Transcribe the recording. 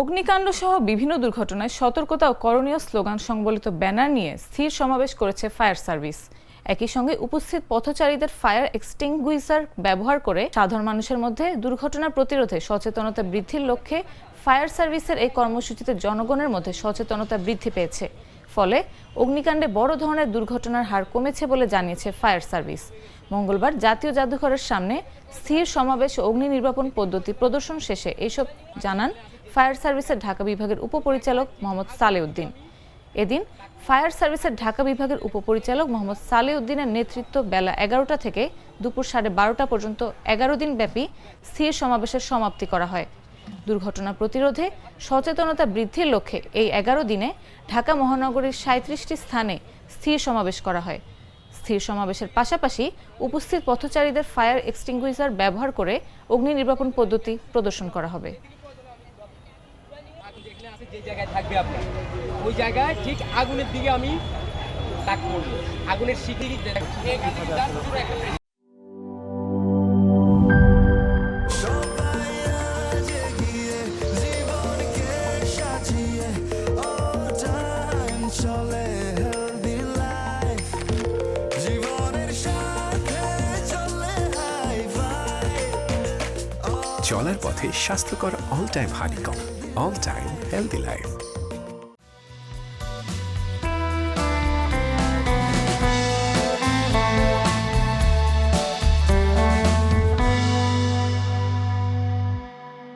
অগ্নিকাণ্ড সহ বিভিন্ন দুর্ঘটনায় সতর্কতা ও করণীয় স্লোগান সংবলিত ব্যানার নিয়ে স্থির সমাবেশ করেছে ফায়ার সার্ভিস। একই সঙ্গে উপস্থিত পথচারীদের ফায়ার এক্সটিংগুইশার ব্যবহার করে সাধারণ মানুষের মধ্যে দুর্ঘটনা প্রতিরোধে সচেতনতা বৃদ্ধির লক্ষ্যে ফায়ার সার্ভিসের এই কর্মসূচিতে জনগণের মধ্যে সচেতনতা বৃদ্ধি পেয়েছে। ফলে অগ্নিকাণ্ডে বড় ধরনের দুর্ঘটনার হার কমেছে বলে জানিয়েছে ফায়ার সার্ভিস। মঙ্গলবার জাতীয় জাদুঘরের সামনে স্থির সমাবেশ ও অগ্নি নির্বাপন পদ্ধতি প্রদর্শন শেষে এসব জানান ফায়ার সার্ভিসের ঢাকা বিভাগের উপপরিচালক মোহাম্মদ সালেউদ্দিন। এদিন ফায়ার সার্ভিসের ঢাকা বিভাগের উপপরিচালক মোহাম্মদ সালেউদ্দিনের নেতৃত্বে বেলা ১১টা থেকে দুপুর 12:30টা পর্যন্ত ১১ দিন ব্যাপী স্থির সমাবেশের সমাপ্তি করা হয়। দুর্ঘটনা প্রতিরোধে সচেতনতা বৃদ্ধির লক্ষ্যে এই ১১ দিনে ঢাকা মহানগরীর ৩৭টি স্থানে স্থির সমাবেশ করা হয়। স্থির সমাবেশের পাশাপাশি উপস্থিত পথচারীদের ফায়ার এক্সটিংগুইশার ব্যবহার করে অগ্নি নির্বাপন পদ্ধতি প্রদর্শন করা হবে। যে জায়গায় থাকবে আপনার ওই জায়গায় ঠিক আগুনের দিকে আমি তাক করব, আগুনের শিখি চলার পথে স্বাস্থ্যকর all time honeycomb, all time healthy life.